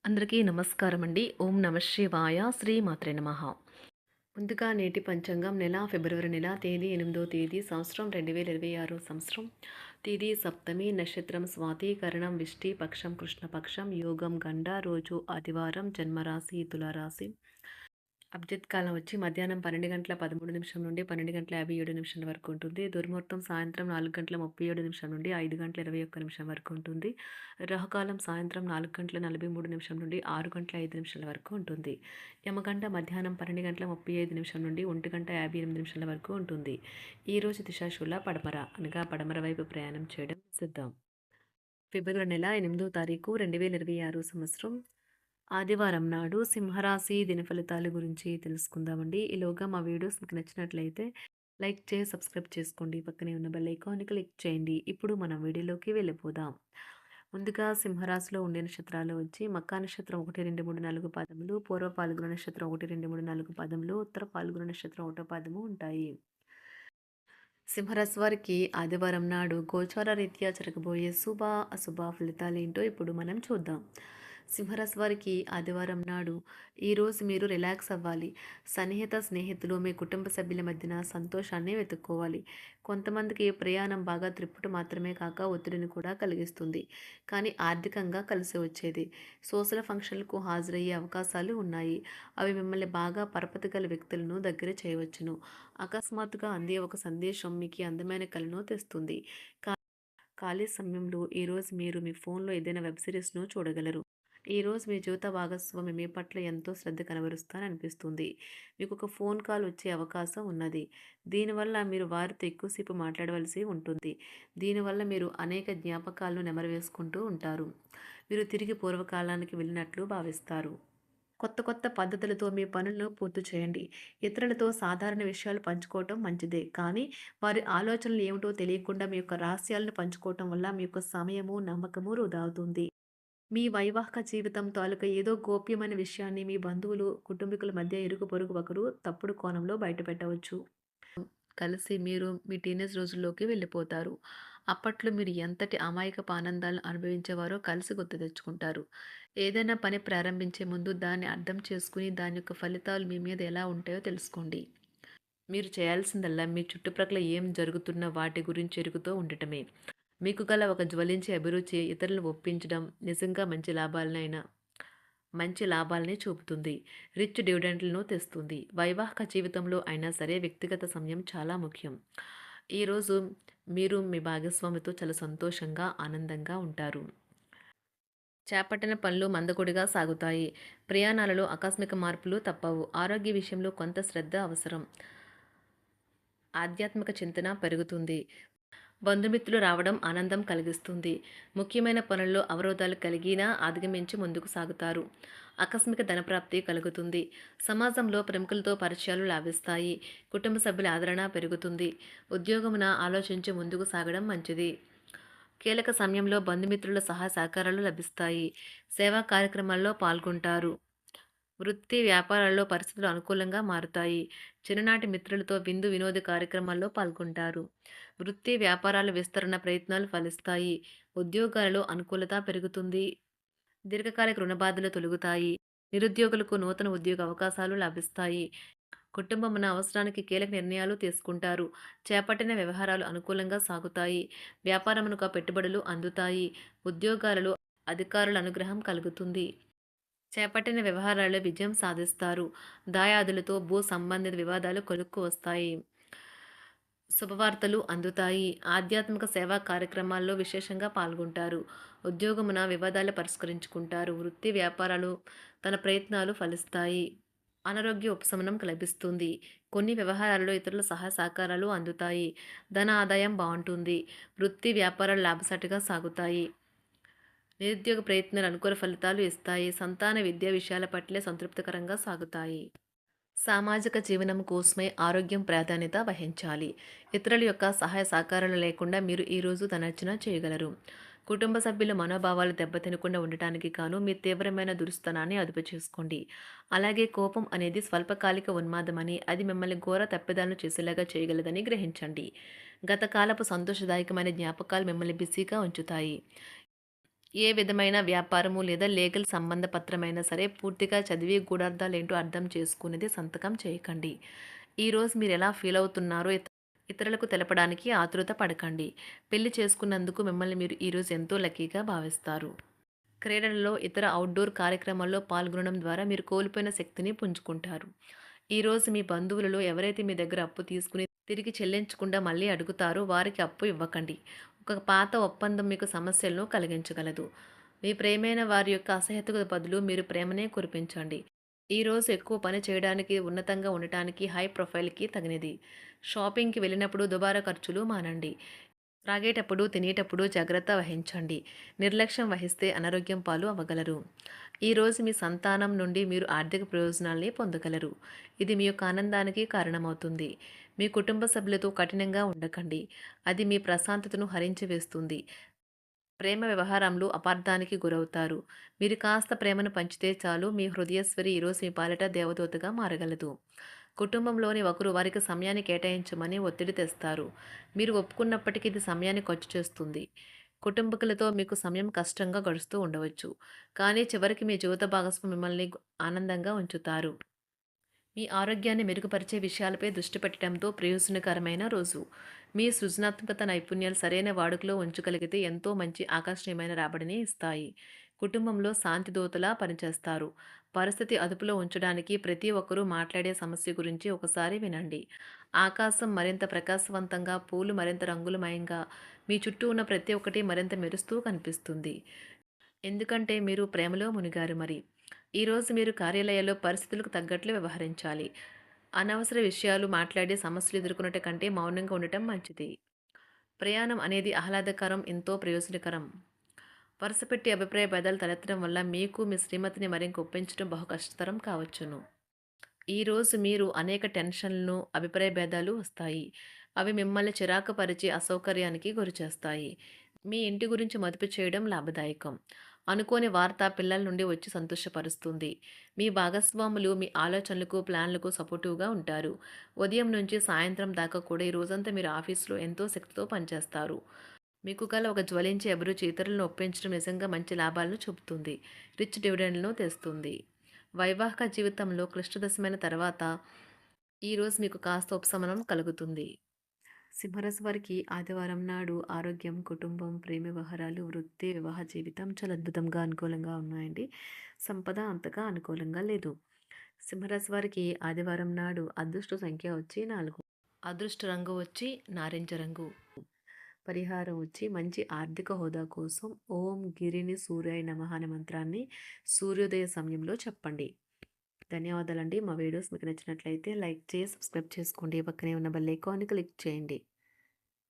అందరికీ నమస్కారం అండి. ఓం నమ శివాయ. శ్రీమాత్రే నమః. ముందుగా నేటి పంచాంగం నెల ఫిబ్రవరి నెల తేదీ 8వ తేదీ సంవత్సరం 2026 సంవత్సరం. తిథి సప్తమి, నక్షత్రం స్వాతి, కరణం విష్టి, పక్షం కృష్ణపక్షం, యోగం గండ, రోజు ఆదివారం, జన్మరాశి తులారాశి. అభిజిత్ కాలం వచ్చి మధ్యాహ్నం 12:13 నుండి 12:57 వరకు ఉంటుంది. దుర్ముహూర్తం సాయంత్రం 4:37 నుండి 5:21 వరకు ఉంటుంది. రాహుకాలం సాయంత్రం 4:43 నుండి 6:05 వరకు ఉంటుంది. యమగంట మధ్యాహ్నం 12:35 నుండి 1:58 వరకు ఉంటుంది. ఈరోజు దిశాశూల పడమర అనగా పడమర వైపు ప్రయాణం చేయడం సిద్ధం. ఫిబ్రవరి నెల 8వ తారీఖు 2026 సంవత్సరం ఆదివారం నాడు సింహరాశి దిన ఫలితాల గురించి తెలుసుకుందామండి. ఈలోగా మా వీడియోస్ మీకు నచ్చినట్లయితే లైక్ చేసి సబ్స్క్రైబ్ చేసుకోండి. పక్కనే ఉన్న బెల్ ఐకాన్ని క్లిక్ చేయండి. ఇప్పుడు మనం వీడియోలోకి వెళ్ళిపోదాం. ముందుగా సింహరాశిలో ఉండే నక్షత్రాలు వచ్చి మకా నక్షత్రం 1, 2, 3, 4 పాదములు, పూర్వ పాల్గొన నక్షత్రం 1, 2, 3, 4 పాదములు, ఉత్తర పాల్గొన నక్షత్రం 1 పాదము ఉంటాయి. సింహరాశి వారికి ఆదివారం నాడు గోచార రీత్యా జరగబోయే శుభ అశుభ ఫలితాలేంటో ఇప్పుడు మనం చూద్దాం. సింహరాశి వారికి ఆదివారం నాడు ఈరోజు మీరు రిలాక్స్ అవ్వాలి. సన్నిహిత స్నేహితులు మీ కుటుంబ సభ్యుల మధ్యన సంతోషాన్ని వెతుక్కోవాలి. కొంతమందికి ప్రయాణం బాగా త్రిప్పుట మాత్రమే కాక ఒత్తిడిని కూడా కలిగిస్తుంది. కానీ ఆర్థికంగా కలిసి వచ్చేది. సోషల్ ఫంక్షన్లకు హాజరయ్యే అవకాశాలు ఉన్నాయి. అవి మిమ్మల్ని బాగా పరపతి గల వ్యక్తులను దగ్గర చేయవచ్చును. అకస్మాత్తుగా అందే ఒక సందేశం మీకు అందమైన కలను తెస్తుంది. ఖాళీ సమయంలో ఈరోజు మీరు మీ ఫోన్లో ఏదైనా వెబ్ సిరీస్ను చూడగలరు. ఈరోజు మీ జీవిత భాగస్వామి మీ పట్ల ఎంతో శ్రద్ధ కనబరుస్తారనిపిస్తుంది. మీకు ఒక ఫోన్ కాల్ వచ్చే అవకాశం ఉన్నది. దీనివల్ల మీరు వారితో ఎక్కువసేపు మాట్లాడవలసి ఉంటుంది. దీనివల్ల మీరు అనేక జ్ఞాపకాలను నెమరవేసుకుంటూ ఉంటారు. మీరు తిరిగి పూర్వకాలానికి వెళ్ళినట్లు భావిస్తారు. కొత్త కొత్త పద్ధతులతో మీ పనులను పూర్తి చేయండి. ఇతరులతో సాధారణ విషయాలు పంచుకోవటం మంచిదే. కానీ వారి ఆలోచనలు ఏమిటో తెలియకుండా మీ యొక్క రహస్యాలను పంచుకోవటం వల్ల మీ యొక్క సమయము, నమ్మకము వృధా అవుతుంది. మీ వైవాహిక జీవితం తాలూకా ఏదో గోప్యమైన విషయాన్ని మీ బంధువులు, కుటుంబీకుల మధ్య ఇరుగు పొరుగు ఒకరు తప్పుడు కోణంలో బయటపెట్టవచ్చు. కలిసి మీరు మీ టీనేజ్ రోజుల్లోకి వెళ్ళిపోతారు. అప్పట్లో మీరు ఎంతటి అమాయకపు ఆనందాలను అనుభవించేవారో కలిసి గుర్తు తెచ్చుకుంటారు. ఏదైనా పని ప్రారంభించే ముందు దాన్ని అర్థం చేసుకుని దాని యొక్క ఫలితాలు మీ మీద ఎలా ఉంటాయో తెలుసుకోండి. మీరు చేయాల్సిందల్లా మీ చుట్టుప్రక్కల ఏం జరుగుతున్న వాటి గురించి ఎరుగుతూ ఉండటమే. మీకు గల ఒక జ్వలించే అభిరుచి ఇతరులను ఒప్పించడం నిజంగా మంచి లాభాలనే చూపుతుంది. రిచ్ డివిడెండ్లను తెస్తుంది. వైవాహిక జీవితంలో అయినా సరే వ్యక్తిగత సమయం చాలా ముఖ్యం. ఈరోజు మీరు మీ భాగస్వామితో చాలా సంతోషంగా, ఆనందంగా ఉంటారు. చేపట్టిన పనులు మందకొడిగా సాగుతాయి. ప్రయాణాలలో ఆకస్మిక మార్పులు తప్పవు. ఆరోగ్య విషయంలో కొంత శ్రద్ధ అవసరం. ఆధ్యాత్మిక చింతన పెరుగుతుంది. బంధుమిత్రులు రావడం ఆనందం కలిగిస్తుంది. ముఖ్యమైన పనుల్లో అవరోధాలు కలిగినా అధిగమించి ముందుకు సాగుతారు. ఆకస్మిక ధనప్రాప్తి కలుగుతుంది. సమాజంలో ప్రముఖులతో పరిచయాలు లాభిస్తాయి. కుటుంబ సభ్యుల ఆదరణ పెరుగుతుంది. ఉద్యోగమున ఆలోచించి ముందుకు సాగడం మంచిది. కీలక సమయంలో బంధుమిత్రుల సహాయ సహకారాలు లభిస్తాయి. సేవా కార్యక్రమాల్లో పాల్గొంటారు. వృత్తి వ్యాపారాల్లో పరిస్థితులు అనుకూలంగా మారుతాయి. చిన్ననాటి మిత్రులతో విందు వినోద కార్యక్రమాల్లో పాల్గొంటారు. వృత్తి వ్యాపారాల విస్తరణ ప్రయత్నాలు ఫలిస్తాయి. ఉద్యోగాలలో అనుకూలత పెరుగుతుంది. దీర్ఘకాలిక రుణ బాధలు తొలగుతాయి. నిరుద్యోగులకు నూతన ఉద్యోగ అవకాశాలు లభిస్తాయి. కుటుంబమున అవసరానికి కీలక నిర్ణయాలు తీసుకుంటారు. చేపట్టిన వ్యవహారాలు అనుకూలంగా సాగుతాయి. వ్యాపారమునకు పెట్టుబడులు అందుతాయి. ఉద్యోగాలలో అధికారుల అనుగ్రహం కలుగుతుంది. చేపట్టిన వ్యవహారాల్లో విజయం సాధిస్తారు. దాయాదులతో భూ సంబంధిత వివాదాలు కొలుక్కు వస్తాయి. శుభవార్తలు అందుతాయి. ఆధ్యాత్మిక సేవా కార్యక్రమాల్లో విశేషంగా పాల్గొంటారు. ఉద్యోగమున వివాదాలు పరిష్కరించుకుంటారు. వృత్తి వ్యాపారాలు తన ప్రయత్నాలు ఫలిస్తాయి. అనారోగ్య ఉపశమనం లభిస్తుంది. కొన్ని వ్యవహారాల్లో ఇతరుల సహాయ సహకారాలు అందుతాయి. ధన ఆదాయం బాగుంటుంది. వృత్తి వ్యాపారాలు లాభసాటిగా సాగుతాయి. నిరుద్యోగ ప్రయత్నాలు అనుకూల ఫలితాలు ఇస్తాయి. సంతాన విద్యా విషయాల పట్లే సంతృప్తికరంగా సాగుతాయి. సామాజిక జీవనం కోసమే ఆరోగ్యం ప్రాధాన్యత వహించాలి. ఇతరుల యొక్క సహాయ సహకారాలు లేకుండా మీరు ఈరోజు ధనార్జన చేయగలరు. కుటుంబ సభ్యుల మనోభావాలు దెబ్బతినకుండా ఉండటానికి గాను మీ తీవ్రమైన దురుస్తనాన్ని అదుపు చేసుకోండి. అలాగే కోపం అనేది స్వల్పకాలిక ఉన్మాదమని, అది మిమ్మల్ని ఘోర తప్పిదాలను చేసేలాగా చేయగలదని గ్రహించండి. గత కాలపు సంతోషదాయకమైన జ్ఞాపకాలు మిమ్మల్ని బిజీగా ఉంచుతాయి. ఏ విధమైన వ్యాపారము లేదా లీగల్ సంబంధ పత్రమైనా సరే పూర్తిగా చదివి గూఢార్థాలేంటో అర్థం చేసుకునేది సంతకం చేయకండి. ఈరోజు మీరు ఎలా ఫీల్ అవుతున్నారో ఇతరులకు తెలపడానికి ఆతురత పడకండి. పెళ్లి చేసుకున్నందుకు మిమ్మల్ని మీరు ఈరోజు ఎంతో లక్కీగా భావిస్తారు. క్రీడలలో ఇతర అవుట్‌డోర్ కార్యక్రమాల్లో పాల్గొనడం ద్వారా మీరు కోల్పోయిన శక్తిని పుంజుకుంటారు. ఈరోజు మీ బంధువులలో ఎవరైతే మీ దగ్గర అప్పు తీసుకుని తిరిగి చెల్లించకుండా మళ్ళీ అడుగుతారో వారికి అప్పు ఇవ్వకండి. ఒక పాత ఒప్పందం మీకు సమస్యలను కలిగించగలదు. మీ ప్రేమైన వారి యొక్క అసహ్యతకు బదులు మీరు ప్రేమనే కురిపించండి. ఈరోజు ఎక్కువ పని చేయడానికి, ఉన్నతంగా ఉండటానికి, హై ప్రొఫైల్‌కి తగినది. షాపింగ్‌కి వెళ్ళినప్పుడు దుబారా ఖర్చులు మానండి. త్రాగేటప్పుడు, తినేటప్పుడు జాగ్రత్త వహించండి. నిర్లక్ష్యం వహిస్తే అనారోగ్యం పాలు అవ్వగలరు. ఈరోజు మీ సంతానం నుండి మీరు ఆర్థిక ప్రయోజనాల్ని పొందగలరు. ఇది మీ యొక్క ఆనందానికి కారణమవుతుంది. మీ కుటుంబ సభ్యులతో కఠినంగా ఉండకండి. అది మీ ప్రశాంతతను హరించి వేస్తుంది. ప్రేమ వ్యవహారంలో అపార్థానికి గురవుతారు. మీరు కాస్త ప్రేమను పంచితే చాలు మీ హృదయస్వరి ఈరోజు మీ పాలిట దేవదూతగా మారగలదు. కుటుంబంలోని ఒకరు వారికి సమయాన్ని కేటాయించమని ఒత్తిడి తెస్తారు. మీరు ఒప్పుకున్నప్పటికీ ఇది సమయాన్ని ఖర్చు చేస్తుంది. కుటుంబకులతో మీకు సమయం కష్టంగా గడుస్తూ ఉండవచ్చు. కానీ చివరికి మీ జీవిత భాగస్వామి మిమ్మల్ని ఆనందంగా ఉంచుతారు. మీ ఆరోగ్యాన్ని మెరుగుపరిచే విషయాలపై దృష్టి పెట్టడంతో ప్రయోజనకరమైన రోజు. మీ సృజనాత్మకత నైపుణ్యాలు సరైన వాడుకలో ఉంచగలిగితే ఎంతో మంచి ఆకర్షణీయమైన రాబడిని ఇస్తాయి. కుటుంబంలో శాంతి దూతలా పనిచేస్తారు. పరిస్థితి అదుపులో ఉంచడానికి ప్రతి ఒక్కరూ మాట్లాడే సమస్య గురించి ఒకసారి వినండి. ఆకాశం మరింత ప్రకాశవంతంగా, పూలు మరింత రంగులమయంగా, మీ చుట్టూ ఉన్న ప్రతి ఒక్కటి మరింత మెరుస్తూ కనిపిస్తుంది. ఎందుకంటే మీరు ప్రేమలో మునిగారు మరి. ఈరోజు మీరు కార్యాలయాల్లో పరిస్థితులకు తగ్గట్లు వ్యవహరించాలి. అనవసర విషయాలు మాట్లాడి సమస్యలు ఎదుర్కొనట కంటే మౌనంగా ఉండటం మంచిది. ప్రయాణం అనేది ఆహ్లాదకరం, ఎంతో ప్రయోజనకరం. వరుసపెట్టి అభిప్రాయ భేదాలు తలెత్తడం వల్ల మీకు మీ శ్రీమతిని మరింక ఒప్పించడం బహు కష్టతరం కావచ్చును. ఈరోజు మీరు అనేక టెన్షన్లను, అభిప్రాయ భేదాలు వస్తాయి. అవి మిమ్మల్ని చిరాకు పరిచి అసౌకర్యానికి గురిచేస్తాయి. మీ ఇంటి గురించి మదుపు చేయడం లాభదాయకం. అనుకోని వార్త పిల్లల నుండి వచ్చి సంతోషపరుస్తుంది. మీ భాగస్వాములు మీ ఆలోచనలకు, ప్లాన్లకు సపోర్టివ్‌గా ఉంటారు. ఉదయం నుంచి సాయంత్రం దాకా కూడా ఈ రోజంతా మీరు ఆఫీస్‌లో ఎంతో శక్తితో పనిచేస్తారు. మీకు గల ఒక జ్వలించే అభిరుచి ఇతరులను ఒప్పించడం నిజంగా మంచి లాభాలను చూపుతుంది. రిచ్ డివిడెండ్‌లను తెస్తుంది. వైవాహిక జీవితంలో క్లిష్టదశమైన తర్వాత ఈరోజు మీకు కాస్త ఉపశమనం కలుగుతుంది. సింహరాశి వారికి ఆదివారం నాడు ఆరోగ్యం, కుటుంబం, ప్రేమ వ్యవహారాలు, వృత్తి, వివాహ జీవితం చాలా అద్భుతంగా అనుకూలంగా ఉన్నాయండి. సంపద అంతగా అనుకూలంగా లేదు. సింహరాశి వారికి ఆదివారం నాడు అదృష్ట సంఖ్య వచ్చి 4. అదృష్ట రంగు వచ్చి నారింజ రంగు. పరిహారం వచ్చి మంచి ఆర్థిక హోదా కోసం ఓం గిరిని సూర్యాయ నమః అనే మంత్రాన్ని సూర్యోదయ సమయంలో చెప్పండి. ధన్యవాదాలండి. మా వీడియోస్ మీకు నచ్చినట్లయితే లైక్ చేసి సబ్స్క్రైబ్ చేసుకోండి. పక్కనే ఉన్న బెల్ ఐకాన్ని క్లిక్ చేయండి.